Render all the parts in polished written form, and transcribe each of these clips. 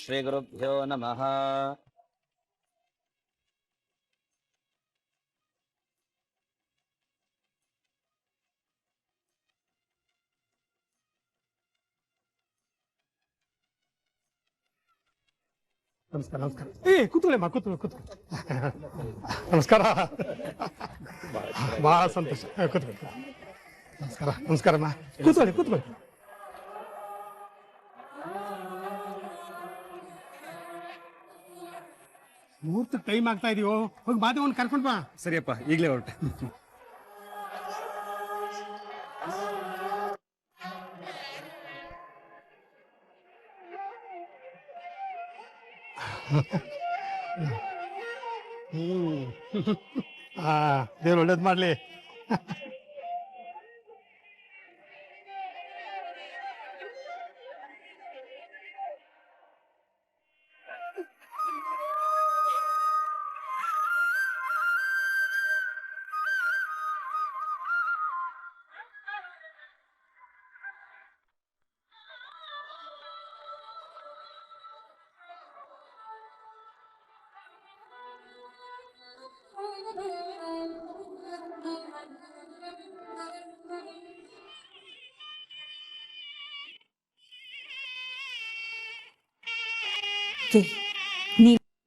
ಶ್ರೀಗುರುಭ್ಯೋ ನಮಃ. ನಮಸ್ಕಾರ ನಮಸ್ಕಾರ. ಕೂತ್ಕೊಳ್ಳಿ ಕೂತ್ಕೊಳ್ಳಿ. ನಮಸ್ಕಾರ. ಬಹಳ ಸಂತೋಷ. ಕೂತ್ಕೊಳ್ಳಿ. ನಮಸ್ಕಾರ ನಮಸ್ಕಾರಮ್ಮ. ಕೂತ್ಕೊಳ್ಳಿ. ಮುಹೂರ್ತ ಟೈಮ್ ಆಗ್ತಾ ಇದೀವೋ, ಹೋಗಿ ಬಾದೇವನ್ ಕರ್ಕೊಂಡ್ ಬಾ. ಸರಿಯಪ್ಪ, ಈಗಲೇ ಹೊರಟೆ. ದೇವ್ರು ಒಳ್ಳೇದ್ ಮಾಡ್ಲಿ.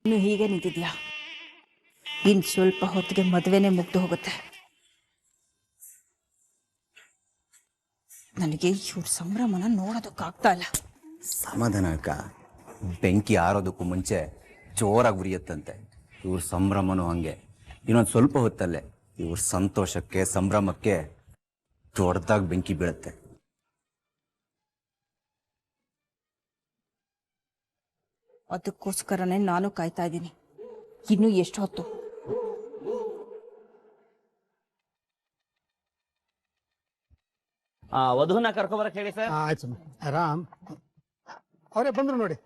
ನೀನು ಹೀಗೆ ನಿಂತಿದ್ಯಾ? ಇನ್ ಸ್ವಲ್ಪ ಹೊತ್ತಿಗೆ ಮದುವೆನೇ ಮುಗ್ದು ಹೋಗುತ್ತೆ. ನನಗೆ ಇವ್ರ ಸಂಭ್ರಮನ ನೋಡೋದಕ್ಕಾಗ್ತಾ ಇಲ್ಲ. ಸಮಾಧಾನ ಅಕ್ಕ. ಬೆಂಕಿ ಆರೋದಕ್ಕೂ ಮುಂಚೆ ಜೋರಾಗಿ ಉರಿಯತ್ತಂತೆ. ಇವ್ರ ಸಂಭ್ರಮನೂ ಹಂಗೆ. ಇನ್ನೊಂದು ಸ್ವಲ್ಪ ಹೊತ್ತಲ್ಲೇ ಇವ್ರ ಸಂತೋಷಕ್ಕೆ ಸಂಭ್ರಮಕ್ಕೆ ದೊಡ್ಡದಾಗಿ ಬೆಂಕಿ ಬೀಳುತ್ತೆ. ಅದಕ್ಕೋಸ್ಕರನೇ ನಾನು ಕಾಯ್ತಾ ಇದ್ದೀನಿ. ಇನ್ನು ಎಷ್ಟು ಹೊತ್ತು? ವಧುನ ಕರ್ಕೊಬರಕ್ ಹೇಳಿ ಸರ್. ಆಯ್ತು ಆರಾಮ್. ಅವರೇ ಬಂದ್ರು ನೋಡಿ.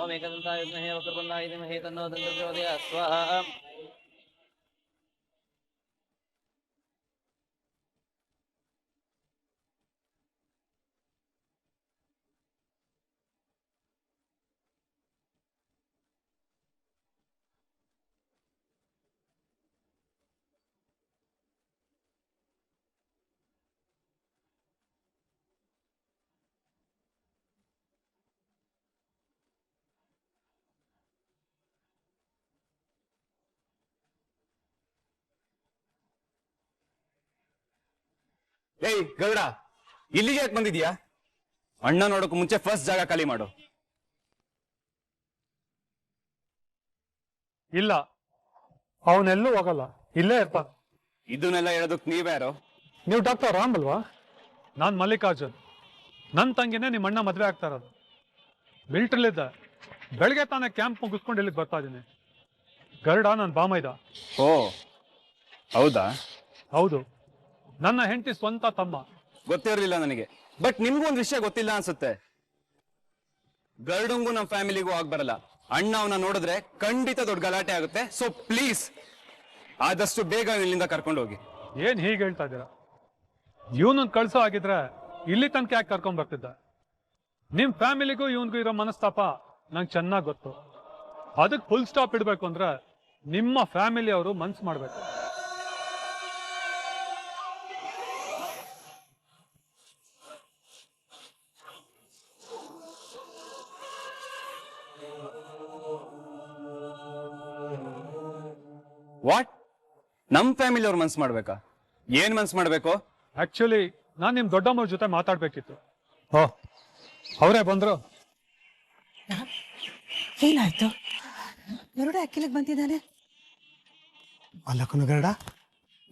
ಓಂ ಏಕದಂತಾಯ ವಿದ್ಮಹೇ ವಕ್ರತುಂಡಾಯ ಧೀಮಹಿ ತನ್ನೋ ದಂತಃ ಪ್ರಚೋದಯಾತ್. ಸ್ವಾಹಾ. ಏಯ್ ಗರುಡ, ಇಲ್ಲಿಗೆ ಯಾಕೆ ಬಂದಿದ್ಯಾ? ಅಣ್ಣ ನೋಡೋಕೆ ಮುಂಚೆ ಫಸ್ಟ್ ಜಾಗ ಖಾಲಿ ಮಾಡು. ಇಲ್ಲ, ಅವನೆಲ್ಲೂ ಹೋಗಲ್ಲ, ಇಲ್ಲೇ ಇರ್ತಾನ. ಇದನ್ನೆಲ್ಲ ಹೇಳೋದಕ್ ನೀವ್ಯಾರೋ? ನೀವು ಡಾಕ್ಟರ್ ರಾಮ್ ಅಲ್ವಾ? ನಾನ್ ಮಲ್ಲಿಕಾರ್ಜುನ್. ನನ್ನ ತಂಗಿನೇ ನಿಮ್ಮ ಅಣ್ಣ ಮದ್ವೆ ಆಗ್ತಾ ಇರೋದು. ಮಿಲ್ಟ್ರಿಲಿದ್ದ. ಬೆಳಗ್ಗೆ ತಾನೇ ಕ್ಯಾಂಪ್ ಮುಗಿಸ್ಕೊಂಡು ಇಲ್ಲಿಗೆ ಬರ್ತಾ ಇದ್ದೀನಿ. ಗರುಡ ನನ್ನ ಬಾಮೈದ. ಓ ಹೌದಾ? ಹೌದು, ನನ್ನ ಹೆಂಡತಿ ಸ್ವಂತ ತಮ್ಮ. ಗೊತ್ತಿರಲಿಲ್ಲ ನನಗೆ. ಬಟ್ ನಿಮ್ಗೂ ಒಂದ್ ವಿಷಯ ಗೊತ್ತಿಲ್ಲ ಅನ್ಸುತ್ತೆ. ಗರುಡಂಗೂ ನಮ್ಮ ಫ್ಯಾಮಿಲಿಗೂ ಆಗ್ ಬರಲ್ಲ. ಅಣ್ಣ ಅವನ ನೋಡಿದ್ರೆ ಖಂಡಿತ ದೊಡ್ಡ ಗಲಾಟೆ ಆಗುತ್ತೆ. ಸೊ ಪ್ಲೀಸ್ ಆದಷ್ಟು ಬೇಗ ಇಲ್ಲಿಂದ ಕರ್ಕೊಂಡು ಹೋಗಿ. ಏನ್ ಹೀಗೆ ಹೇಳ್ತಾ ಇದ್ದೀರಾ? ಇವನನ್ನ ಕಳ್ಸೋ ಆಗಿದ್ರೆ ಇಲ್ಲಿ ತನಕ ಯಾಕೆ ಕರ್ಕೊಂಡ್ ಬರ್ತಿದ್ದ? ನಿಮ್ ಫ್ಯಾಮಿಲಿಗೂ ಇವನ್ಗೂ ಇರೋ ಮನಸ್ತಾಪ ನಂಗೆ ಚೆನ್ನಾಗಿ ಗೊತ್ತು. ಅದಕ್ಕೆ ಫುಲ್ ಸ್ಟಾಪ್ ಇಡ್ಬೇಕು ಅಂದ್ರೆ ನಿಮ್ಮ ಫ್ಯಾಮಿಲಿ ಅವರು ಮನ್ಸು ಮಾಡ್ಬೇಕು. ವಾಟ್? ನಮ್ ಫ್ಯಾಮಿಲಿ ಅವ್ರು ಮನ್ಸ್ ಮಾಡ್ಬೇಕಾ? ಏನ್ ಮನ್ಸ್ ಮಾಡ್ಬೇಕು? ಆಕ್ಚುಲಿ ನಾನ್ ನಿಮ್ ದೊಡ್ಡಮ್ಮವ್ರ ಜೊತೆ ಮಾತಾಡ್ಬೇಕಿತ್ತು. ಓ, ಅವರೇ ಬಂದ್ರು. ಏನಾಯ್ತು? ಗರುಡ ಅಕ್ಕಿಲಿಗೆ ಬಂದಿದ್ದಾನೆ. ಅಲ್ಲ ಕುನಗರಡ,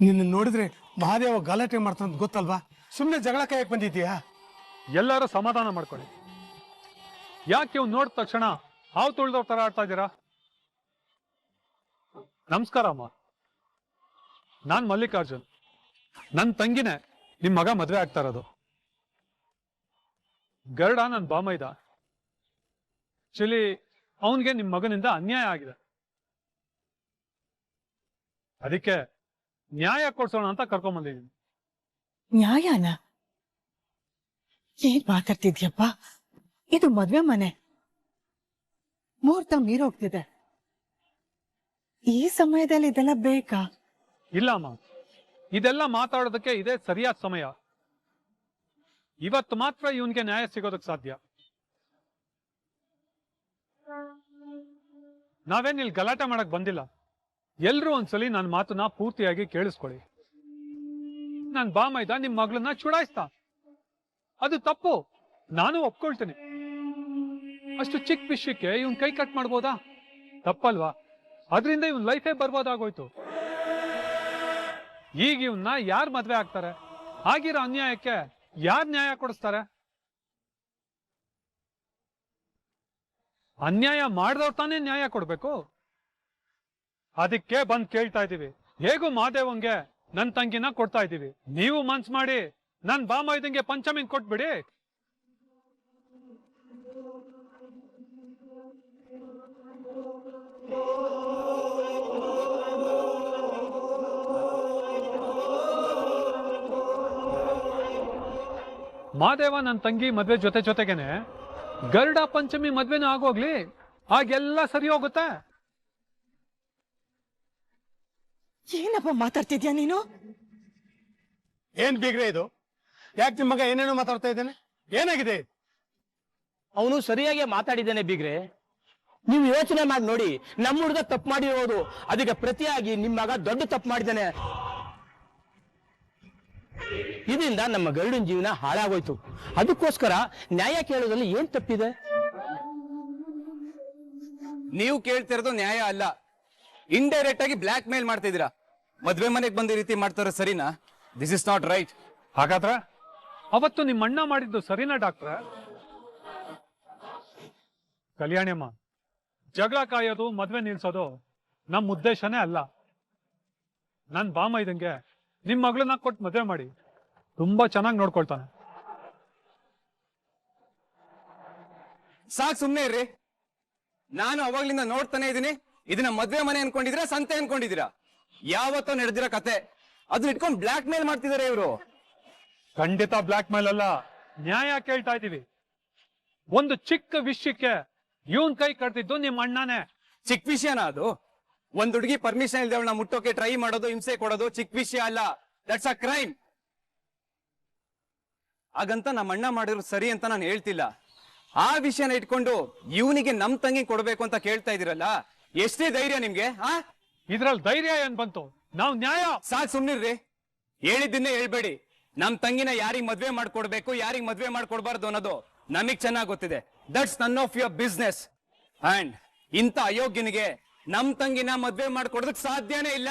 ನಿನ್ನ ನೋಡಿದ್ರೆ ಮಹಾದೇವ ಗಲಾಟೆ ಮಾಡ್ತಾನಂತ ಗೊತ್ತಲ್ವಾ? ಸುಮ್ಮನೆ ಜಗಳ ಕಾಯಕ್ ಬಂದಿದ್ದೀಯಾ? ಎಲ್ಲರೂ ಸಮಾಧಾನ ಮಾಡ್ಕೊಳ್ಳಿ. ಯಾಕೆ ಇವ್ ನೋಡಿದ ತಕ್ಷಣ ಹಾವು ತುಳ್ದವ್ರ ತರ ಆಡ್ತಾ ಇದ್ದೀರಾ? ನಮಸ್ಕಾರ ಅಮ್ಮ, ನಾನ್ ಮಲ್ಲಿಕಾರ್ಜುನ್. ನನ್ ತಂಗಿನೇ ನಿಮ್ ಮಗ ಮದ್ವೆ ಆಗ್ತಾ ಇರೋದು. ಗರುಡ ನನ್ ಬಾಮೈದ. ಆಕ್ಚುಲಿ ಅವನ್ಗೆ ನಿಮ್ ಮಗನಿಂದ ಅನ್ಯಾಯ ಆಗಿದೆ. ಅದಕ್ಕೆ ನ್ಯಾಯ ಕೊಡ್ಸೋಣ ಅಂತ ಕರ್ಕೊಂಡ್ ಬಂದಿದ್ದೀನಿ. ನ್ಯಾಯನ? ಏನ್ ಮಾತಾಡ್ತಿದ್ಯಪ್ಪ? ಇದು ಮದ್ವೆ ಮನೆ, ಮುಹೂರ್ತ ಮೀರೋಗ್ತಿದೆ. ಈ ಸಮಯದಲ್ಲಿ ಇದೆಲ್ಲ ಬೇಕಾ? ಇಲ್ಲ ಅಮ್ಮ, ಇದೆಲ್ಲ ಮಾತಾಡೋದಕ್ಕೆ ಇದೇ ಸರಿಯಾದ ಸಮಯ. ಇವತ್ತು ಮಾತ್ರ ಇವನ್ಗೆ ನ್ಯಾಯ ಸಿಗೋದಕ್ಕೆ ಸಾಧ್ಯ. ನಾವೇನ್ ಇಲ್ಲಿ ಗಲಾಟೆ ಮಾಡಕ್ ಬಂದಿಲ್ಲ. ಎಲ್ರೂ ಒಂದ್ಸಲಿ ನನ್ನ ಮಾತನ್ನ ಪೂರ್ತಿಯಾಗಿ ಕೇಳಿಸ್ಕೊಳ್ಳಿ. ನನ್ ಬಾಮೈದ ನಿಮ್ ಮಗಳನ್ನ ಚುಡಾಯಿಸ್ತಾ, ಅದು ತಪ್ಪು, ನಾನು ಒಪ್ಕೊಳ್ತೀನಿ. ಅಷ್ಟು ಚಿಕ್ಕ ವಿಷಯಕ್ಕೆ ಇವನ್ ಕೈ ಕಟ್ ಮಾಡ್ಬೋದಾ? ತಪ್ಪಲ್ವಾ? ಅದರಿಂದ ಇವನ್ ಲೈಫೇ ಬರ್ಬೋದಾಗೋಯ್ತು. ಈಗ ಇವನ್ನ ಯಾರ್ ಮದ್ವೆ ಆಗ್ತಾರೆ? ಆಗಿರೋ ಅನ್ಯಾಯಕ್ಕೆ ಯಾರ್ ನ್ಯಾಯ ಕೊಡಿಸ್ತಾರೆ? ಅನ್ಯಾಯ ಮಾಡಿದವ್ರು ತಾನೇ ನ್ಯಾಯ ಕೊಡ್ಬೇಕು. ಅದಕ್ಕೆ ಬಂದ್ ಕೇಳ್ತಾ ಇದೀವಿ. ಹೇಗೂ ಮಾದೇವಂಗೆ ನನ್ ತಂಗಿನ ಕೊಡ್ತಾ ಇದೀವಿ. ನೀವು ಮನ್ಸ್ ಮಾಡಿ ನನ್ ಬಾಮೈದಂಗೆ ಪಂಚಮಿನ್ ಕೊಟ್ಬಿಡಿ. ಮಾದೇವ ನನ್ ತಂಗಿ ಮದ್ವೆ ಜೊತೆಗೇನೆ ಗರುಡ ಪಂಚಮಿ ಮದ್ವೆನೂ ಆಗೋಗ್ಲಿ, ಆಗೆಲ್ಲ ಸರಿ ಹೋಗುತ್ತೆ. ಏನಪ್ಪ ಮಾತಾಡ್ತಿದ್ಯಾ ನೀನು? ಏನ್ ಬೀಗ್ರೆ ಇದು? ಯಾಕೆ ನಿಮ್ ಮಗ ಏನೇನೋ ಮಾತಾಡ್ತಾ ಇದ್ದಾನೆ? ಏನಾಗಿದೆ? ಅವನು ಸರಿಯಾಗಿ ಮಾತಾಡಿದ್ದಾನೆ ಬೀಗ್ರೆ. ನೀವು ಯೋಚನೆ ಮಾಡಿ ನೋಡಿ, ನಮ್ಮ ಹುಡುಗ ತಪ್ಪು ಮಾಡಿರೋದು, ಅದಕ್ಕೆ ಪ್ರತಿಯಾಗಿ ನಿಮ್ಮ ಮಗ ದೊಡ್ಡ ತಪ್ಪು ಮಾಡಿದ್ದಾನೆ. ಇದರಿಂದ ನಮ್ಮ ಗರುಡನ ಜೀವನ ಹಾಳಾಗೋಯ್ತು. ಅದಕ್ಕೋಸ್ಕರ ನ್ಯಾಯ ಕೇಳೋದ್ರಲ್ಲಿ ಏನ್ ತಪ್ಪಿದೆ? ನೀವು ಕೇಳ್ತಿರೋದು ನ್ಯಾಯ ಅಲ್ಲ, ಇಂಡೈರೆಕ್ಟ್ ಆಗಿ ಬ್ಲಾಕ್ ಮೇಲ್ ಮಾಡ್ತಿದ್ದೀರಾ. ಮದ್ವೆ ಮನೆಗೆ ಬಂದ ರೀತಿ ಮಾಡ್ತಾರ ಸರಿನಾ? This is not right. ಹಾಗಾದ್ರೆ ಅವತ್ತು ನಿಮ್ಮ ಅಣ್ಣ ಮಾಡಿದ್ದು ಸರಿನಾ ಡಾಕ್ಟ್ರ? ಕಲ್ಯಾಣಿಯಮ್ಮ, ಜಗಳ ಕಾಯೋದು, ಮದ್ವೆ ನಿಲ್ಸೋದು ನಮ್ಮ ಉದ್ದೇಶನೇ ಅಲ್ಲ. ನನ್ ಬಾಮೈದಂಗೆ ನಿಮ್ ಮಗಳನ್ನ ಕೊಟ್ಟು ಮದ್ವೆ ಮಾಡಿ, ತುಂಬಾ ಚೆನ್ನಾಗಿ ನೋಡ್ಕೊಳ್ತಾನೆ. ಸಾಕ್, ಸುಮ್ನೆ ಇರ್ರಿ. ನಾನು ಅವಾಗ್ಲಿಂದ ನೋಡ್ತಾನೆ ಇದೀನಿ. ಇದನ್ನ ಮದ್ವೆ ಮನೆ ಅನ್ಕೊಂಡಿದ್ದೀರಾ, ಸಂತೆ ಅನ್ಕೊಂಡಿದ್ದೀರಾ? ಯಾವತ್ತೋ ನಡೆದಿರೋ ಕತೆ, ಅದನ್ನ ಇಟ್ಕೊಂಡು ಬ್ಲಾಕ್ ಮೇಲ್ ಮಾಡ್ತಿದಾರೆ ಇವರು. ಖಂಡಿತ ಬ್ಲಾಕ್ ಮೇಲ್ ಅಲ್ಲ, ನ್ಯಾಯ ಕೇಳ್ತಾ ಇದೀವಿ. ಒಂದು ಚಿಕ್ಕ ವಿಷಯಕ್ಕೆ ಇವನ್ ಕೈ ಕಟ್ತಿದ್ದು ನಿಮ್ಮ ಅಣ್ಣನೇ. ಚಿಕ್ಕ ವಿಷಯನ ಅದು? ಒಂದ್ ಹುಡುಗಿ ಪರ್ಮಿಷನ್ ಇಲ್ದೆ ಅವಳನ್ನ ಮುಟ್ಟೋಕೆ ಟ್ರೈ ಮಾಡೋದು, ಹಿಂಸೆ ಕೊಡೋದು ಚಿಕ್ಕ ವಿಷಯ ಅಲ್ಲ. That's a crime. ಹಾಗಂತ ನಮ್ಮ ಅಣ್ಣ ಮಾಡಿರೋ ಸರಿ ಅಂತ ನಾನು ಹೇಳ್ತಿಲ್ಲ. ಆ ವಿಷಯನ ಇಟ್ಕೊಂಡು ಇವನಿಗೆ ನಮ್ ತಂಗಿ ಕೊಡ್ಬೇಕು ಅಂತ ಕೇಳ್ತಾ ಇದೀರಲ್ಲ, ಎಷ್ಟೇ ಧೈರ್ಯ ನಿಮ್ಗೆ? ಇದ್ರಲ್ಲಿ ಧೈರ್ಯ ಏನ್ ಬಂತು? ನಾವು ನ್ಯಾಯ. ಸಾಕ್, ಸುಮ್ನಿರ್ರಿ. ಹೇಳಿದ್ದನ್ನೇ ಹೇಳ್ಬೇಡಿ. ನಮ್ ತಂಗಿನ ಯಾರಿಗ್ ಮದ್ವೆ ಮಾಡ್ಕೊಡ್ಬೇಕು, ಯಾರಿಗ್ ಮದ್ವೆ ಮಾಡ್ಕೊಡ್ಬಾರ್ದು ಅನ್ನೋದು ನಮಗ್ ಚೆನ್ನಾಗ್ ಗೊತ್ತಿದೆ. That's none of your business. And ಇಂಥ ಅಯೋಗ್ಯನಿಗೆ ನಮ್ ತಂಗಿನ ಮದ್ವೆ ಮಾಡ್ಕೊಡೋದಕ್ ಸಾಧ್ಯನೇ ಇಲ್ಲ.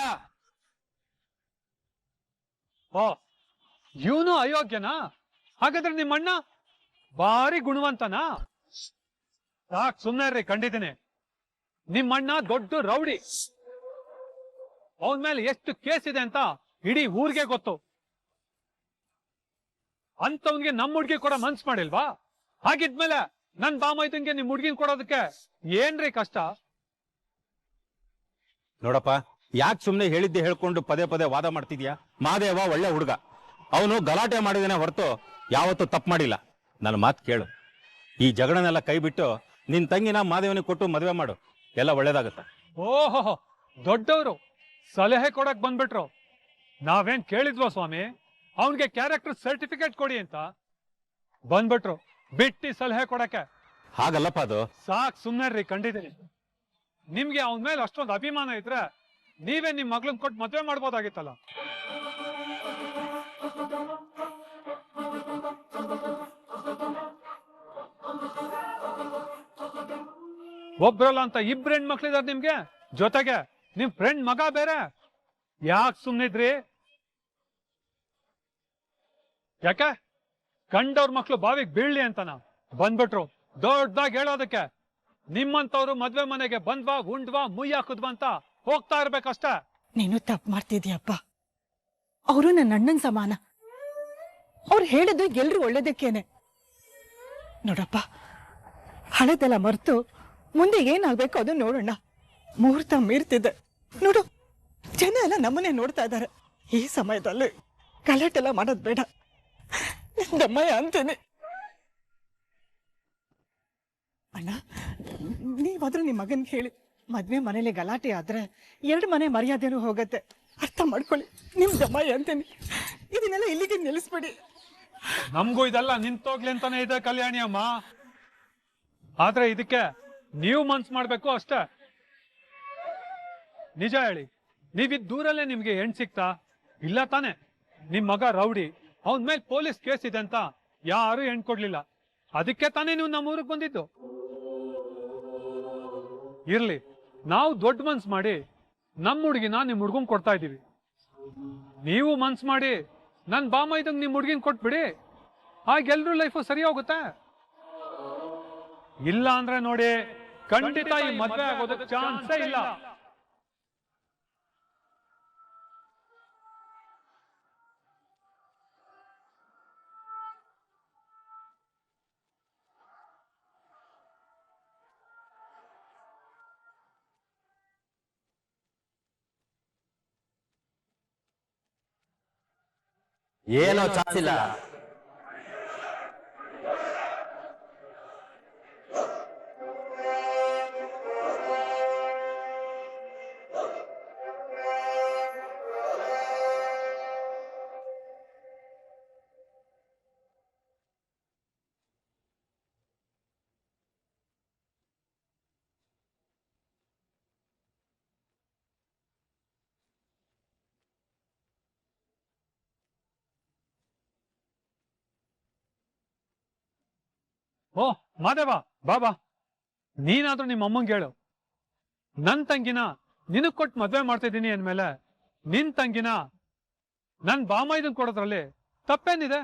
ಓ, ಇವನು ಅಯೋಗ್ಯನಾ? ಹಾಗಾದ್ರೆ ನಿಮ್ಮಣ್ಣ ಭಾರಿ ಗುಣವಂತನಾ? ಸಾಕ್, ಸುಮ್ಮನೆ ಇರ್ರಿ. ಖಂಡಿತೀನಿ, ನಿಮ್ಮಣ್ಣ ದೊಡ್ಡ ರೌಡಿ. ಅವನ ಮೇಲೆ ಎಷ್ಟು ಕೇಸ್ ಇದೆ ಅಂತ ಇಡೀ ಊರಿಗೆ ಗೊತ್ತು. ಅಂತವನ್ಗೆ ನಮ್ಮ ಹುಡ್ಗಿ ಕೂಡ ಮನ್ಸ್ ಮಾಡಿಲ್ವಾ? ಹಾಗಿದ್ಮೇಲೆ ನನ್ ಬಾಮೈದಂಗೆ ನಿಮ್ ಹುಡ್ಗಿನ್ ಕೊಡೋದಕ್ಕೆ ಏನ್ರಿ ಕಷ್ಟ? ನೋಡಪ್ಪ, ಯಾಕೆ ಸುಮ್ನೆ ಹೇಳಿದ್ದೆ ಹೇಳ್ಕೊಂಡು ಪದೇ ಪದೇ ವಾದ ಮಾಡ್ತಿದ್ಯಾ? ಮಾದೇವ ಒಳ್ಳೆ ಹುಡುಗ, ಅವನು ಗಲಾಟೆ ಮಾಡಿದಾನೆ ಹೊರತು ಯಾವತ್ತೂ ತಪ್ಪು ಮಾಡಿಲ್ಲ. ನನ್ನ ಮಾತು ಕೇಳು, ಈ ಜಗಳನೆಲ್ಲ ಕೈ ಬಿಟ್ಟು ನಿನ್ ತಂಗಿನ ಮಾದೇವನಿಗೆ ಕೊಟ್ಟು ಮದುವೆ ಮಾಡು, ಎಲ್ಲ ಒಳ್ಳೇದಾಗತ್ತ. ಓಹೋ, ದೊಡ್ಡವರು ಸಲಹೆ ಕೊಡಕ್ ಬಂದ್ಬಿಟ್ರು. ನಾವೇನ್ ಕೇಳಿದ್ವೋ ಸ್ವಾಮಿ, ಅವನ್ಗೆ ಕ್ಯಾರೆಕ್ಟರ್ ಸರ್ಟಿಫಿಕೇಟ್ ಕೊಡಿ ಅಂತ ಬಂದ್ಬಿಟ್ರು ಬಿಟ್ಟಿ ಸಲಹೆ ಕೊಡಕ್ಕೆ. ಹಾಗಲ್ಲಪ್ಪ ಅದು. ಸಾಕ್, ಸುಮ್ನೆ ರೀ. ಕಂಡಿದ್ದೀನಿ, ನಿಮ್ಗೆ ಅವನ ಮೇಲೆ ಅಷ್ಟೊಂದು ಅಭಿಮಾನ ಇದ್ರೆ ನೀವೇ ನಿಮ್ ಮಗ್ಳನ್ ಕೊಟ್ಟು ಮದ್ವೆ ಮಾಡ್ಬೋದಾಗಿತ್ತಲ್ಲ. ಒಬ್ರಲ್ಲ ಅಂತ ಇಬ್ರು ಹೆಣ್ಮಕ್ಳಿದಾರೆ ನಿಮ್ಗೆ, ಜೊತೆಗೆ ನಿಮ್ ಫ್ರೆಂಡ್ ಮಗ ಬೇರೆ. ಯಾಕೆ ಸುಮ್ನಿದ್ರಿ? ಯಾಕೆ ಕಂಡವ್ರ ಮಕ್ಳು ಬಾವಿಗೆ ಬೀಳ್ಲಿ ಅಂತನ ಬಂದ್ಬಿಟ್ರು ದೊಡ್ಡದಾಗಿ ಹೇಳೋದಕ್ಕೆ. ನಿಮ್ಮಂತವ್ರು ಮದ್ವೆ ಮನೆಗೆ ಬಂದ್ವಾ ಉಂಡ್ವಾ ಮುಯ್ಯಿ ಹಾಕುದ್ವಾ ಅಂತ ಹೋಗ್ತಾ ಇರ್ಬೇಕಷ್ಟೇ. ನೀನು ತಪ್ಪು ಮಾಡ್ತಿದ್ಯಪ್ಪ. ಅವರು ನನ್ನ ಅಣ್ಣನ್ ಸಮಾನ. ಅವ್ರು ಹೇಳಿದ್ದು ಎಲ್ರು ಒಳ್ಳೇದಕ್ಕೇನೆ. ನೋಡಪ್ಪ, ಹಳೆದೆಲ್ಲ ಮರೆತು ಮುಂದೆ ಏನಾಗ್ಬೇಕು ಅದು ನೋಡೋಣ. ಮುಹೂರ್ತ ಮೀರ್ತಿದೆ ನೋಡು, ಜನ ಎಲ್ಲ ನಮ್ಮನ್ನೇ ನೋಡ್ತಾ ಇದ್ದಾರೆ. ಈ ಸಮಯದಲ್ಲಿ ಗಲಾಟೆಲ್ಲ ಮಾಡೋದ್ ಬೇಡ. ದಮ್ಮಯ್ಯ ಅಂತೀನಿ. ಅಣ್ಣ, ನೀವಾದ್ರೂ ನಿಮ್ ಮಗನ್ ಹೇಳಿ, ಮದ್ವೆ ಮನೇಲಿ ಗಲಾಟೆ ಆದ್ರೆ 2 ಮನೆ ಮರ್ಯಾದೆನೂ ಹೋಗತ್ತೆ. ಅರ್ಥ ಮಾಡ್ಕೊಳ್ಳಿ. ನಿಮ್ ದಮ್ಮಯ್ಯ ಅಂತೀನಿ. ಇದನ್ನೆಲ್ಲ ಇಲ್ಲಿಗೆ ನಿಲ್ಲಿಸ್ಬಿಡಿ. ನಮಗೂ ಇದೆಲ್ಲ ನಿಂತೋಗ್ಲಿ ಅಂತಾನೆ ಇದೆ ಕಲ್ಯಾಣಿ ಅಮ್ಮ. ಆದ್ರೆ ಇದಕ್ಕೆ ನೀವು ಮನ್ಸ್ ಮಾಡ್ಬೇಕು ಅಷ್ಟೇ. ನಿಜ ಹೇಳಿ, ನೀವಿದ್ ದೂರಲ್ಲೇ ನಿಮ್ಗೆ ಹೆಣ್ ಸಿಕ್ತಾ? ಇಲ್ಲ ತಾನೆ? ನಿಮ್ ಮಗ ರೌಡಿ, ಅವನ್ ಮೇಲೆ ಪೊಲೀಸ್ ಕೇಸ್ ಇದೆ ಅಂತ ಯಾರು ಹೆಣ್ ಕೊಡ್ಲಿಲ್ಲ. ಅದಕ್ಕೆ ತಾನೇ ನೀವು ನಮ್ಮ ಊರಿಗೆ ಬಂದಿದ್ದು. ಇರ್ಲಿ, ನಾವು ದೊಡ್ಡ ಮನ್ಸ್ ಮಾಡಿ ನಮ್ಮ ಹುಡುಗಿನ ನಿಮ್ ಹುಡ್ಗನ್ ಕೊಡ್ತಾ ಇದೀವಿ. ನೀವು ಮನ್ಸ್ ಮಾಡಿ ನನ್ ಬಾಮ ಇದ್ದಂಗ್ ನಿಮ್ ಹುಡ್ಗಿನ್ ಕೊಟ್ಬಿಡಿ. ಆಗ ಎಲ್ರೂ ಲೈಫು ಸರಿ ಹೋಗುತ್ತೆ. ಇಲ್ಲ ಅಂದ್ರೆ ನೋಡಿ, ಖಂಡಿತ ಈ ಮದ್ವೆ ಆಗೋದಕ್ಕೆ ಚಾನ್ಸೇ ಇಲ್ಲ. ಏನೋ ಚಾನ್ಸ್ ಇಲ್ಲ. ಓ ಮಾದೇವ, ಬಾಬಾ, ನೀನಾದ್ರೂ ನಿಮ್ಮ ಅಮ್ಮಂಗೆ ಹೇಳು, ನನ್ ತಂಗಿನ ನಿನಗ್ ಕೊಟ್ಟು ಮದ್ವೆ ಮಾಡ್ತಿದ್ದೀನಿ ಅಂದ್ಮೇಲೆ ನಿನ್ ತಂಗಿನ ನನ್ ಬಾಮ ಇದನ್ ಕೊಡೋದ್ರಲ್ಲಿ ತಪ್ಪೇನಿದೆ?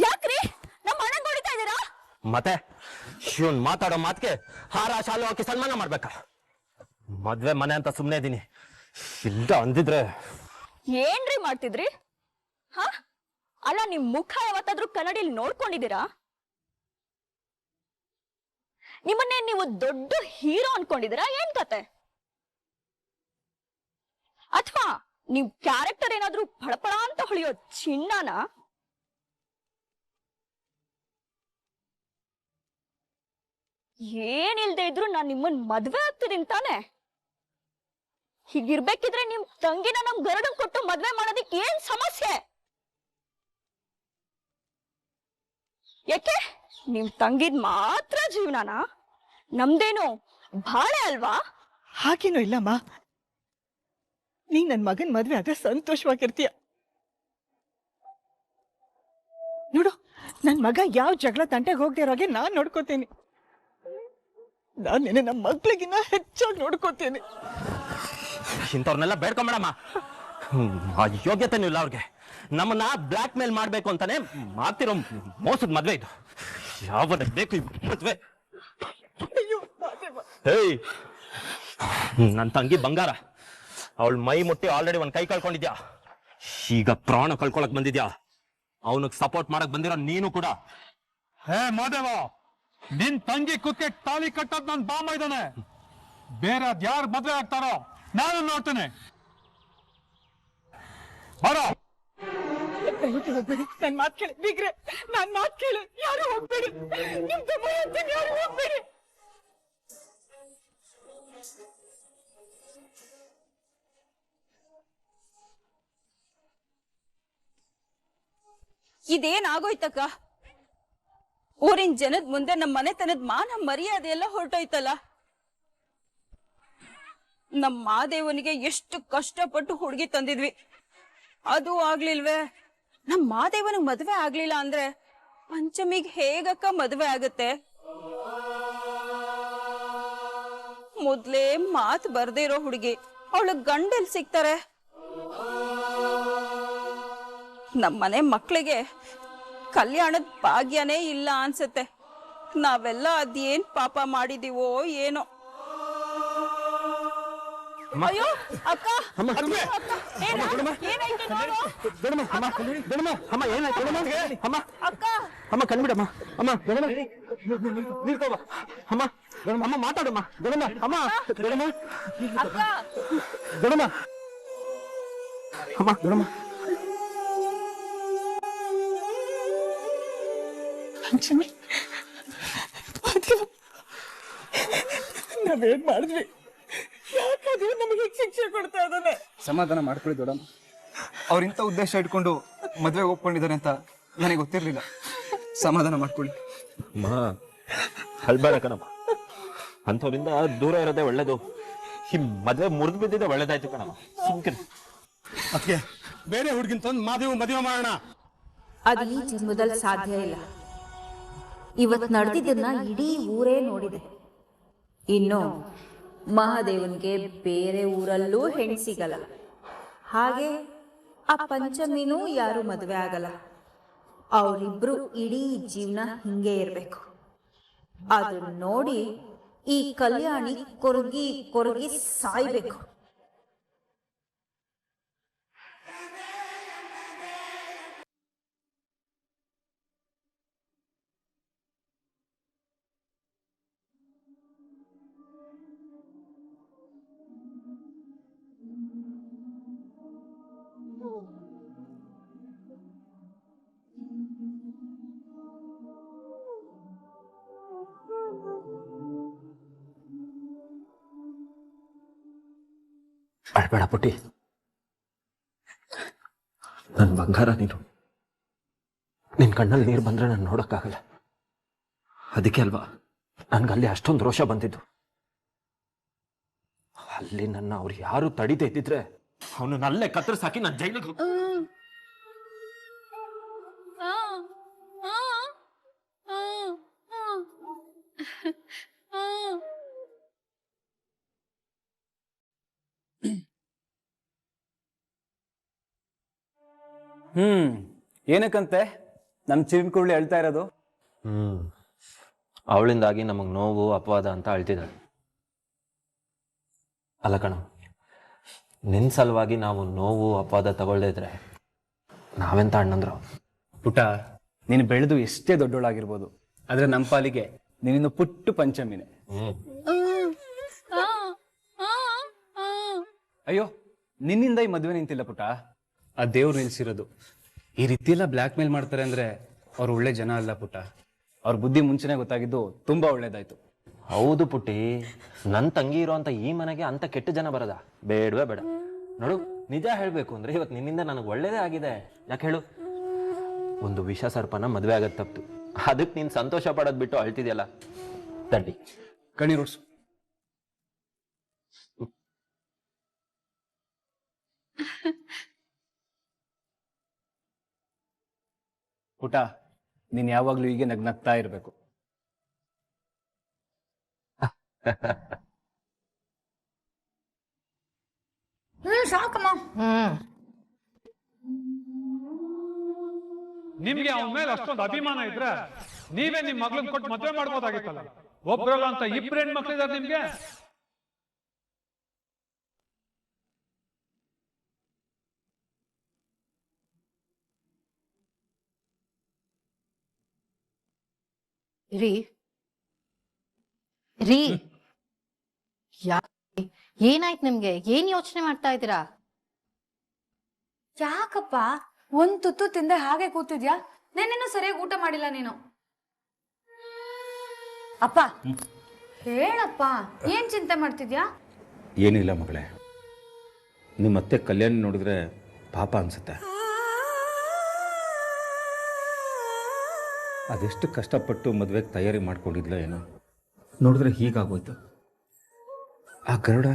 ಯಾಕ್ರಿ ನಮ್ಮ ಅಣ್ಣಂಗ್ ಹೊಡಿತಾ ಇದ್ದೀರಾ? ಮತ್ತೆ ಇವನ್ ಮಾತಾಡೋ ಮಾತ್ಗೆ ಹಾರ ಶಾಲು ಹಾಕಿ ಸನ್ಮಾನ ಮಾಡ್ಬೇಕಾ? ಮದ್ವೆ ಮನೆ ಅಂತ ಸುಮ್ನೆ ಇದೀನಿ. ಇಲ್ಲ ಅಂದಿದ್ರೆ ಏನ್ರಿ ಮಾಡ್ತಿದ್ರಿ? ಹ ಅಲ್ಲ, ನಿಮ್ ಮುಖ ಯಾವತ್ತಾದ್ರೂ ಕನ್ನಡಿಲಿ ನೋಡ್ಕೊಂಡಿದ್ದೀರಾ? ನಿಮ್ಮನ್ನೇ ನೀವು ದೊಡ್ಡ ಹೀರೋ ಅನ್ಕೊಂಡಿದ್ದೀರಾ? ಏನ್ ಕತೆ? ಅಥವಾ ನಿಮ್ ಕ್ಯಾರೆಕ್ಟರ್ ಏನಾದ್ರೂ ಫಳಫಳ ಅಂತ ಹೊಳೆಯೋ ಚಿನ್ನನ? ಏನಿಲ್ದೆ ಇದ್ರು ನಾನ್ ನಿಮ್ಮನ್ ಮದ್ವೆ ಆಗ್ತಿದ್ದೀನಿ ತಾನೆ? ಹೀಗಿರ್ಬೇಕಿದ್ರೆ ನಿಮ್ ತಂಗಿನ ನಮ್ ಗರಡು ಕೊಟ್ಟು ಮದ್ವೆ ಮಾಡೋದಿಕ್ ಏನ್ ಸಮಸ್ಯೆ? ಯಾಕೆ ನಿಮ್ ತಂಗಿದ್ ಮಾತ್ರ ಜೀವನನ? ನಮ್ದೇನು ಬಾಳೆ ಅಲ್ವಾ? ಹಾಗೇನು ಇಲ್ಲಮ್ಮ. ನೀ ನನ್ ಮಗನ್ ಮದ್ವೆ ಆದ್ರೆ ಸಂತೋಷವಾಗಿರ್ತೀಯ. ನೋಡು, ನನ್ ಮಗ ಯಾವ ಜಗಳ ತಂಟೆಗೆ ಹೋಗದೆ ಇರೋಗೆ ನಾನ್ ನೋಡ್ಕೋತೀನಿ. ನಾನ್ ನಿನ್ನೆ ನಮ್ಮ ಮಕ್ಳಿಗಿನ್ನ ಹೆಚ್ಚಾಗಿ ನೋಡ್ಕೋತೀನಿ. ಇಂಥವ್ರನ್ನೆಲ್ಲ ಬೇಡ್ಕೊಂಬೇಡಮ್ಮ. ಆ ಯೋಗ್ಯತೆನೂ ಇಲ್ಲ ಅವ್ರಿಗೆ. ನಮ್ಮನ್ನ ಬ್ಲಾಕ್ ಮೇಲ್ ಮಾಡ್ಬೇಕು ಅಂತಾನೆ ಮಾಡ್ತಿರೋ ಮೋಸದ ಮದ್ವೆ ಇದು. ಯಾವ ಬೇಕು ಈ ಮದ್ವೆ? ಅಯ್ಯೋ, ಅದೇ ಹೇಯ್, ನನ್ ತಂಗಿ ಬಂಗಾರ. ಅವಳ ಮೈ ಮುಟ್ಟಿ ಆಲ್ರೆಡಿ ಒಂದ್ ಕೈ ಕಳ್ಕೊಂಡಿದ್ಯಾ, ಈಗ ಪ್ರಾಣ ಕಳ್ಕೊಳಕ್ ಬಂದಿದ್ಯಾ. ಅವನಿಗೆ ಸಪೋರ್ಟ್ ಮಾಡಕ್ ಬಂದಿರೋ ನೀನು ಕೂಡ. ಹೇ ಮಾದೇವ, ನಿನ್ ತಂಗಿ ಕುಕ್ಕೆ ತಾಳಿ ಕಟ್ಟೋದ್ ನನ್ ಬಾಮ ಇದ್ದಾನೆ. ಬೇರೆ ಯಾರು ಮದ್ವೆ ಆಗ್ತಾರೋ ನಾನು ನೋಡ್ತೇನೆ. ಬರೋ. ನನ್ ಮಾತ್ ಕೇಳಿ ಬಿಗ್ರೆ, ನನ್ ಮಾತ್ ಕೇಳಿ, ಯಾರು ಹೋಗ್ಬೇಡಿ. ನಿಮ್ ತಮ್ಮ ಅಂತೀನಿ, ಯಾರು ಹೋಗ್ಬೇಡಿ. ಇದೇನಾಗೋಯ್ತಕ್ಕ? ಊರಿನ ಜನದ ಮುಂದೆ ನಮ್ಮ ಮನೆತನದ ಮಾನ ಮರ್ಯಾದೆ ಎಲ್ಲ ಹೊರಟೋಯ್ತಲ್ಲ. ನಮ್ಮ ಮಾದೇವನಿಗೆ ಎಷ್ಟು ಕಷ್ಟಪಟ್ಟು ಹುಡುಗಿ ತಂದಿದ್ವಿ, ಅದು ಆಗ್ಲಿಲ್ವೇ? ನಮ್ಮ ಮಾದೇವನಿಗೆ ಮದ್ವೆ ಆಗ್ಲಿಲ್ಲ ಅಂದ್ರೆ ಪಂಚಮಿಗ್ ಹೇಗಕ್ಕ ಮದ್ವೆ ಆಗತ್ತೆ? ಮೊದ್ಲೇ ಮಾತ್ ಬರ್ದೇ ಇರೋ ಹುಡುಗಿ ಅವಳ ಗಂಡೆಲ್ ಸಿಗ್ತಾರೆ? ನಮ್ಮನೆ ಮಕ್ಳಿಗೆ ಕಲ್ಯಾಣದ ಭಾಗ್ಯನೇ ಇಲ್ಲ ಅನ್ಸತ್ತೆ. ನಾವೆಲ್ಲ ಅದೇನ್ ಪಾಪ ಮಾಡಿದೀವೋ ಏನೋ. ಅಯ್ಯೋ ಅಕ್ಕ, ಅಮ್ಮ ಕಣ್ಬಿಡಮ್ಮ. ಅಮ್ಮ ನೀರ್ಕೋಬ. ಅಮ್ಮ ಅಮ್ಮ ಮಾತಾಡಮ್ಮ. ಗಣಮ್ಮ ಅಮ್ಮ ಗಣಮ್ಮ ಗಣಮ್ಮ ಅಮ್ಮ ಗಣಮ್ಮ. ಪಂಚಮಿ, ನಾವೇನ್ ಮಾಡಿದ್ವಿ? ಯಾಕದು ನಮಗೆ ಶಿಕ್ಷೆ ಕೊಡ್ತಾ ಇದ್ದಾನೆ? ಸಮಾಧಾನ ಮಾಡ್ಕೊಳ್ಳಿ ದೊಡ್ಡಮ್ಮ. ಅವ್ರಿಂತ ಉದ್ದೇಶ ಇಟ್ಕೊಂಡು ಮದ್ವೆ ಒಪ್ಕೊಂಡಿದ್ದಾರೆ ಅಂತ ನನಗೆ ಗೊತ್ತಿರ್ಲಿಲ್ಲ. ಸಮಾಧಾನ ಮಾಡ್ಕೊಳ್ಳಿ. ಅಲ್ಬೇಡ ಕಣಮ್ಮ, ಅಂಥವ್ರಿಂದ ದೂರ ಇರೋದೇ ಒಳ್ಳೇದು. ಈ ಮದ್ವೆ ಮುರಿದು ಬಿದ್ದಿದೆ ಒಳ್ಳೇದಾಯ್ತು ಕಣಮ್ಮ. ಸುಮ್ಕಿರಿ. ಅದಕ್ಕೆ ಬೇರೆ ಹುಡುಗಿನ ತಂದು ಮಾದೇವ ಮದುವೆ ಮಾಡೋಣ. ಅದು ಈ ಜನ್ಮದಲ್ಲಿ ಸಾಧ್ಯ ಇಲ್ಲ. ಇವತ್ತು ನಡೆದಿದ್ದನ್ನ ಇಡೀ ಊರೇ ನೋಡಿದೆ. ಇನ್ನು ಮಹಾದೇವನ್ಗೆ ಬೇರೆ ಊರಲ್ಲೂ ಹೆಣ್ಣು ಸಿಗಲ್ಲ. ಹಾಗೆ ಆ ಪಂಚಮಿನೂ ಯಾರು ಮದುವೆ ಆಗಲ್ಲ. ಅವರಿಬ್ರು ಇಡೀ ಜೀವನ ಹಿಂಗೆ ಇರಬೇಕು. ಅದನ್ನ ನೋಡಿ ಈ ಕಲ್ಯಾಣಿ ಕೊರಗಿ ಕೊರಗಿ ಸಾಯ್ಬೇಕು. ಅಳ್ಬೇಡ ಪುಟ್ಟಿ, ನನ್ ಬಂಗಾರ ನೀನು. ನಿನ್ ಕಣ್ಣಲ್ಲಿ ನೀರು ಬಂದ್ರೆ ನಾನು ನೋಡಕ್ಕಾಗಲ್ಲ. ಅದಕ್ಕೆ ಅಲ್ವಾ ನನ್ಗಲ್ಲಿ ಅಷ್ಟೊಂದು ರೋಷ ಬಂದಿದ್ದು. ಅಲ್ಲಿ ನನ್ನ ಅವ್ರು ಯಾರು ತಡಿದೇ ಇದ್ದಿದ್ರೆ ಅವನು ಅಲ್ಲೇ ಕತ್ತರಿಸಾಕಿ ನನ್ನ ಜೈಲಿಗೆ ಏನಕ್ಕಂತೆ ನಮ್ ಚಿರುಕುರುಳಿ ಹೇಳ್ತಾ ಇರೋದು? ಅವಳಿಂದಾಗಿ ನಮಗ್ ನೋವು ಅಪವಾದ ಅಂತ ಅಳ್ತಿದ್ದಾಳೆ. ಅಲ್ಲ ಕಣ, ನಿನ್ ಸಲುವಾಗಿ ನಾವು ನೋವು ಅಪವಾದ ತಗೊಳ್ದೇ ಇದ್ರೆ ನಾವೆಂತ ಅಣ್ಣಂದ್ರು? ಪುಟ, ನೀನು ಬೆಳೆದು ಎಷ್ಟೇ ದೊಡ್ಡೋಳಾಗಿರ್ಬೋದು, ಆದ್ರೆ ನಮ್ಮ ಪಾಲಿಗೆ ನೀನಿನ್ನು ಪುಟ್ಟು ಪಂಚಮಿನೇ. ಅಯ್ಯೋ, ನಿನ್ನಿಂದ ಈ ಮದುವೆ ನಿಂತಿಲ್ಲ ಪುಟ, ಆ ದೇವ್ರು ನಿಲ್ಸಿರೋದು. ಈ ರೀತಿ ಎಲ್ಲ ಬ್ಲ್ಯಾಕ್ ಮೇಲ್ ಮಾಡ್ತಾರೆ ಅಂದ್ರೆ ಅವ್ರು ಒಳ್ಳೆ ಜನ ಅಲ್ಲ ಪುಟ. ಅವ್ರ ಬುದ್ಧಿ ಮುಂಚೆನೆ ಗೊತ್ತಾಗಿದ್ದು ತುಂಬಾ ಒಳ್ಳೇದಾಯ್ತು. ಹೌದು ಪುಟ್ಟಿ, ನನ್ ತಂಗಿ ಇರೋ ಅಂತ ಈ ಮನೆಗೆ ಅಂತ ಕೆಟ್ಟ ಜನ ಬರದ ಬೇಡವೇ ಬೇಡ. ನೋಡು, ನಿಜ ಹೇಳ್ಬೇಕು ಅಂದ್ರೆ ಇವತ್ತು ನಿನ್ನಿಂದ ನನಗೆ ಒಳ್ಳೇದೇ ಆಗಿದೆ. ಯಾಕೆ ಹೇಳು? ಒಂದು ವಿಷ ಸರ್ಪನ ಮದ್ವೆ ಆಗದ್ ತಪ್ತು, ಅದಕ್ಕೆ ನೀನ್ ಸಂತೋಷ ಪಡೋದ್ ಬಿಟ್ಟು ಅಳ್ತಿದ್ಯಲ್ಲ, ತಡ್ಡಿ ಕಣ್ಣೀರು ಪುಟ, ನೀನ್ ಯಾವಾಗ್ಲೂ ಹೀಗೆ ನಗ್ನಗ್ತಾ ಇರ್ಬೇಕು. ಸಾಕಮ್ಮ. ನಿಮ್ಗೆ ಅವನ ಮೇಲೆ ಅಷ್ಟೊಂದು ಅಭಿಮಾನ ಇದ್ರೆ ನೀವೇ ನಿಮ್ ಮಗಳನ್ನ ಕೊಟ್ಟು ಮದುವೆ ಮಾಡ್ಬೋದಾಗಿತ್ತಲ್ಲ. ಒಬ್ರಲ್ಲ ಅಂತ ಇಬ್ರು ಹೆಣ್ಮಕ್ಳಿದಾರೆ ನಿಮ್ಗೆ. ರೀ ರೀ ಏನಾಯ್ತು ನಿಮ್ಗೆ? ಏನ್ ಯೋಚನೆ ಮಾಡ್ತಾ ಇದ್ದೀರಾ? ಯಾಕಪ್ಪ ಒಂದ್ ತುತ್ತು ತಿಂದೆ ಹಾಗೆ ಕೂತಿದ್ಯಾ? ನೆನ್ನೆನೂ ಸರಿಯಾಗಿ ಊಟ ಮಾಡಿಲ್ಲ ನೀನು. ಅಪ್ಪ ಹೇಳಪ್ಪ, ಏನ್ ಚಿಂತೆ ಮಾಡ್ತಿದ್ಯಾ? ಏನಿಲ್ಲ ಮಗಳೇ, ನಿಮ್ಮತ್ತೆ ಕಲ್ಯಾಣಿ ನೋಡಿದ್ರೆ ಪಾಪ ಅನ್ಸುತ್ತೆ. ಅದೆಷ್ಟು ಕಷ್ಟಪಟ್ಟು ಮದುವೆಗೆ ತಯಾರಿ ಮಾಡ್ಕೊಂಡಿದ್ಲ ಏನೋ, ನೋಡಿದ್ರೆ ಹೀಗಾಗೋಯ್ತು. ಆ ಗರುಡ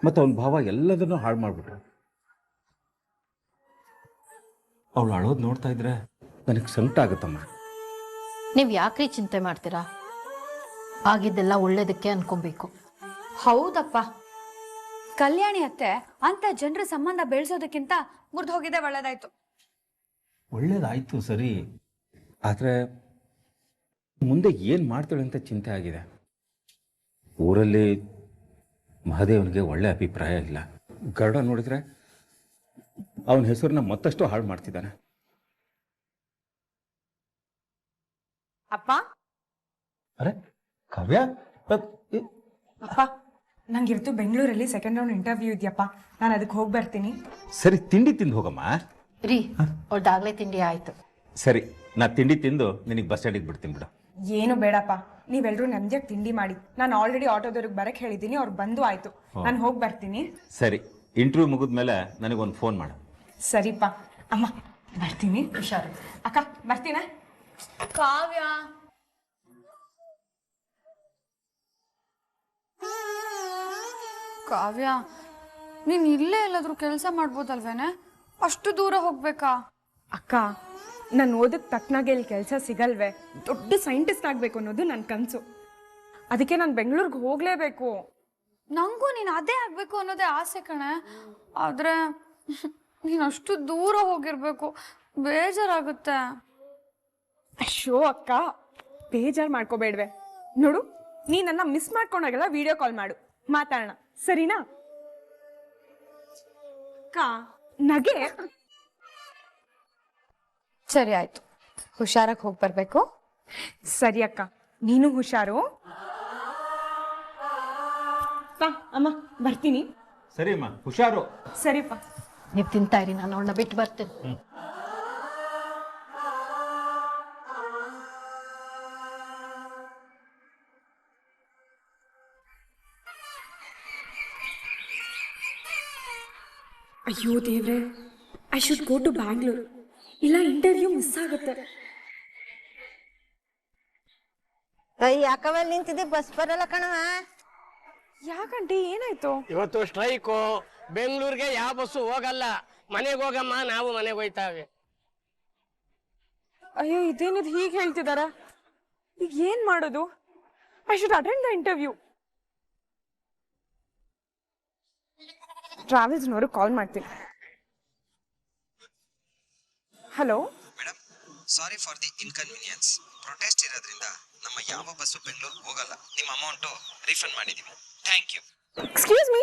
ಮತ್ತು ಅವನ ಭಾವ ಎಲ್ಲದನ್ನೂ ಹಾಳು ಮಾಡ್ಬಿಟ್ರು. ಅವಳು ಅಳೋದು ನೋಡ್ತಾ ಇದ್ರೆ ನನಗೆ ಸಂಕಟ ಆಗುತ್ತಮ್ಮ. ನೀವ್ ಯಾಕ್ರಿ ಚಿಂತೆ ಮಾಡ್ತೀರಾ? ಆಗಿದ್ದೆಲ್ಲ ಒಳ್ಳೇದಕ್ಕೆ ಅನ್ಕೊಬೇಕು. ಹೌದಪ್ಪ, ಕಲ್ಯಾಣಿ ಅತ್ತೆ ಅಂತ ಜನರ ಸಂಬಂಧ ಬೆಳೆಸೋದಕ್ಕಿಂತ ಮುರಿದು ಹೋಗಿದ್ದೆ ಒಳ್ಳೇದಾಯ್ತು. ಒಳ್ಳೇದಾಯ್ತು ಸರಿ, ಆದರೆ ಮುಂದೆ ಏನು ಮಾಡ್ತಾಳೆ ಅಂತ ಚಿಂತೆ ಆಗಿದೆ. ಊರಲ್ಲಿ ಮಹಾದೇವನಿಗೆ ಒಳ್ಳೆ ಅಭಿಪ್ರಾಯ ಇಲ್ಲ. ಗರುಡ ನೋಡಿದ್ರೆ ಅವನ ಹೆಸರನ್ನ ಮತ್ತಷ್ಟು ಹಾಳು ಮಾಡ್ತಿದ್ದಾನೆ. ಅಪ್ಪ ಅರೆ ಕಾವ್ಯ, ಅಪ್ಪ ನಂಗಿರ್ತು ಬೆಂಗಳೂರಲ್ಲಿ ಸೆಕೆಂಡ್ ರೌಂಡ್ ಇಂಟರ್ವ್ಯೂ ಇದೆಯಪ್ಪ, ನಾನು ಅದಕ್ಕೆ ಹೋಗಿ ಬರ್ತೀನಿ. ಸರಿ, ತಿಂಡಿ ತಿಂದು ಹೋಗಮ್ಮ. ರೀ ಅವ್ರದಾಗ್ಲೇ ತಿಂಡಿ ಆಯ್ತು. ಸರಿ, ನಾ ತಿಂಡಿ ತಿಂದು ನಿನಗೆ ಬಸ್ ಸ್ಟ್ಯಾಂಡಿಗೆ ಬಿಡ್ತೀನಿ ಬಿಡು. ಏನು ಬೇಡಪ್ಪ, ನೀವೆಲ್ಲರೂ ನೆಮ್ಮದಿಯಾಗಿ ತಿಂಡಿ ಮಾಡಿ. ನಾನು ಆಲ್ರೆಡಿ ಆಟೋದವ್ರಿಗೆ ಬರಕ್ಕೆ ಹೇಳಿದ್ದೀನಿ, ಅವ್ರು ಬಂದು ಆಯ್ತು. ನಾನು ಹೋಗಿ ಬರ್ತೀನಿ. ಸರಿ, ಇಂಟರ್ವ್ಯೂ ಮುಗಿದ್ಮೇಲೆ ನನಗೊಂದು ಫೋನ್ ಮಾಡು. ಸರಿಪ್ಪ. ಅಮ್ಮ ಬರ್ತೀನಿ. ಹುಷಾರು. ಅಕ್ಕ ಬರ್ತೀನ? ಕಾವ್ಯ, ಕಾವ್ಯ ನೀನ್ ಇಲ್ಲೇ ಎಲ್ಲಾದ್ರೂ ಕೆಲಸ ಮಾಡ್ಬೋದಲ್ವೇನೆ? ಅಷ್ಟು ದೂರ ಹೋಗ್ಬೇಕಾ? ಅಕ್ಕ, ನಾನು ಓದಕ್ಕೆ ತಕ್ಕನಾಗೆ ಇಲ್ಲಿ ಕೆಲಸ ಸಿಗಲ್ವೇ? ದೊಡ್ಡ ಸೈಂಟಿಸ್ಟ್ ಆಗಬೇಕು ಅನ್ನೋದು ನನ್ನ ಕನಸು. ಅದಕ್ಕೆ ನಾನು ಬೆಂಗಳೂರಿಗೆ ಹೋಗಲೇಬೇಕು. ನಂಗೂ ನೀನು ಅದೇ ಆಗ್ಬೇಕು ಅನ್ನೋದೇ ಆಸೆ ಕಣೆ. ಆದ್ರೆ ನೀನು ಅಷ್ಟು ದೂರ ಹೋಗಿರ್ಬೇಕು, ಬೇಜಾರಾಗುತ್ತೆ. ಅಯ್ಯೋ ಅಕ್ಕ, ಬೇಜಾರು ಮಾಡ್ಕೋಬೇಡ್ವೆ. ನೋಡು, ನೀ ನನ್ನ ಮಿಸ್ ಮಾಡ್ಕೊಂಡಾಗೆಲ್ಲ ವಿಡಿಯೋ ಕಾಲ್ ಮಾಡು, ಮಾತಾಡೋಣ, ಸರಿನಾ? ಅಕ್ಕ ನಗೆ. ಸರಿ ಆಯ್ತು, ಹುಷಾರಾಗಿ ಹೋಗಿ ಬರ್ಬೇಕು. ಸರಿ ಅಕ್ಕ, ನೀನು ಹುಷಾರು. ಅಮ್ಮ ಬರ್ತೀನಿ. ಸರಿ ಅಮ್ಮ, ಹುಷಾರು. ಸರಿಪ್ಪ. ನೀವ್ ತಿಂತಾ ಇರಿ, ನಾನು ಅವಳನ್ನ ಬಿಟ್ಟು ಬರ್ತೇನೆ. ಅಯ್ಯೋ ದೇವ್ರೆ, I should go to Bangalore, ಇಲ್ಲ ಇಂಟರ್ವ್ಯೂ ಮಿಸ್ ಆಗುತ್ತೆ. ಯಾಕವಲ್ಲಿ ನಿಂತಿದ್ದೆ, ಬಸ್ ಬರಲ್ಲ ಕಣವ. ಯಾಕಂಟಿ, ಏನಾಯ್ತು? ಇವತ್ತು ಸ್ಟ್ರೈಕು, ಬೆಂಗಳೂರಿಗೆ ಯಾವ ಬಸ್ಸು ಹೋಗಲ್ಲ. ಮನೆಗೆ ಹೋಗಮ್ಮ, ನಾವು ಮನೆಗೆ ಹೋಯ್ತಾವೆ. ಅಯ್ಯೋ ಇದೇನಿದು ಹೀಗೆ ಹೇಳ್ತಿದಾರ? ಈಗ ಏನ್ ಮಾಡೋದು? I should attend the interview. ಟ್ರಾವೆಲ್ಸ್ನವರು ಕಾಲ್ ಮಾಡ್ತೀನಿ. Hello madam, sorry for the inconvenience. Protest ಇರೋದ್ರಿಂದ ನಮ್ಮ ಯಾವ ಬಸ್ಸು ಬೆಂಗಳೂರಿಗೆ ಹೋಗಲ್ಲ. ನಿಮ್ಮ ಅಮೌಂಟು ರೀಫಂಡ್ ಮಾಡಿದ್ದೀವಿ. Thank you. Excuse me.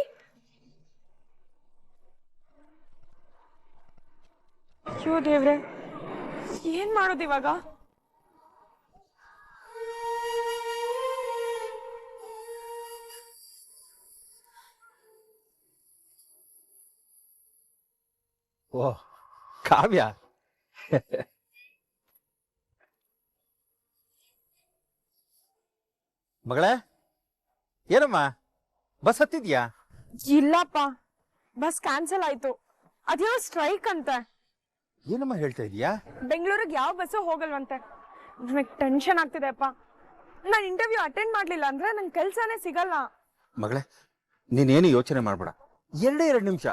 ಅಯ್ಯೋ ದೇವ್ರೆ, ಏನ್ ಮಾಡೋದು ಇವಾಗ? ಓ ಕಾವ್ಯ, ಮಗಳೇ, ಏನಮ್ಮ ಬಸ್ ಹತ್ತಿದ್ಯಾ? ಇಲ್ಲಪ್ಪ, ಬಸ್ ಕ್ಯಾನ್ಸಲ್ ಆಯ್ತು. ಅದೇನೋ ಸ್ಟ್ರೈಕ್ ಅಂತೆ. ಏನಮ್ಮ ಹೇಳ್ತಾ ಇದೀಯಾ? ಬೆಂಗಳೂರಿಗೆ ಯಾವ ಬಸ್ಸು ಹೋಗಲ್ವಂತೆ. ನನಗೆ ಟೆನ್ಷನ್ ಆಗ್ತಿದೆ ಅಪ್ಪ. ನಾನು ಇಂಟರ್ವ್ಯೂ ಅಟೆಂಡ್ ಮಾಡ್ಲಿಲ್ಲ ಅಂದ್ರೆ ನನ್ ಕೆಲ್ಸನೇ ಸಿಗಲ್ಲ. ಮಗಳೇ, ನೀನೇನು ಯೋಚನೆ ಮಾಡ್ಬೇಡ. 2 ನಿಮಿಷ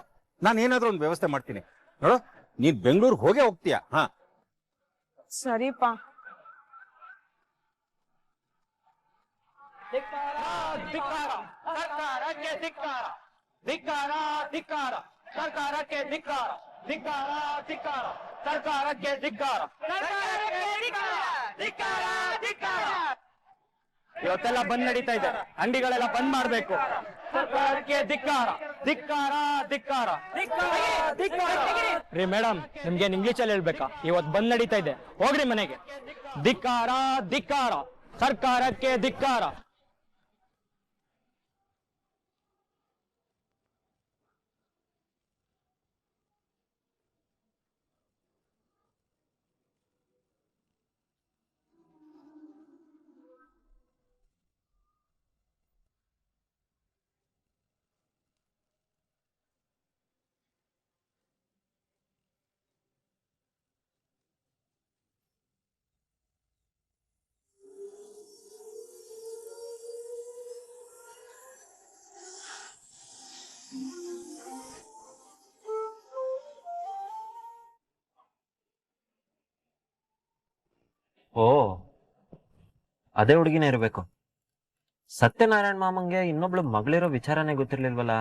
ನಾನು ಏನಾದ್ರೂ ಒಂದು ವ್ಯವಸ್ಥೆ ಮಾಡ್ತೀನಿ ನೋಡು. ನೀನ್ ಬೆಂಗಳೂರಿಗೆ ಹೋಗೇ ಹೋಗ್ತೀಯಾ? ಹಾ ಸರಿಪ್ಪ. ಸರ್ಕಾರಕ್ಕೆ ಧಿಕ್ಕಾರ, ಧಿಕ್ಕಾರ, ಧಿಕ್ಕಾರ, ಸರ್ಕಾರಕ್ಕೆ ಧಿಕ್ಕಾರ, ಧಿಕ್ಕಾರ, ಧಿಕ್ಕಾರ, ಸರ್ಕಾರಕ್ಕೆ ಧಿಕ್ಕಾರ, ಧಿಕ್ಕಾರ, ಧಿಕ್ಕಾರ. ಇವತ್ತೆಲ್ಲ ಬಂದ್ ನಡೀತಾ ಇದೆ, ಅಂಗಡಿಗಳೆಲ್ಲ ಬಂದ್ ಮಾಡ್ಬೇಕು. ಸರ್ಕಾರಕ್ಕೆ ಧಿಕ್ಕಾರ, ಧಿಕ್ಕಾರ, ಧಿಕ್ಕಾರ, ಧಿಕ್ಕಾರ. ರೀ ಮೇಡಮ್, ನಿಮ್ಗೇನ್ ಇಂಗ್ಲಿಷ್ ಅಲ್ಲಿ ಹೇಳ್ಬೇಕಾ? ಇವತ್ ಬಂದ್ ನಡೀತಾ ಇದೆ, ಹೋಗ್ರಿ ಮನೆಗೆ. ಧಿಕ್ಕಾರ, ಧಿಕ್ಕಾರ, ಸರ್ಕಾರಕ್ಕೆ ಧಿಕ್ಕಾರ. ಓ, ಅದೇ ಹುಡುಗಿನೇ ಇರಬೇಕು. ಸತ್ಯನಾರಾಯಣ ಮಾಮಂಗೆ ಇನ್ನೊಬ್ಳು ಮಗಳಿರೋ ವಿಚಾರನೇ ಗೊತ್ತಿರ್ಲಿಲ್ವಲ್ಲ.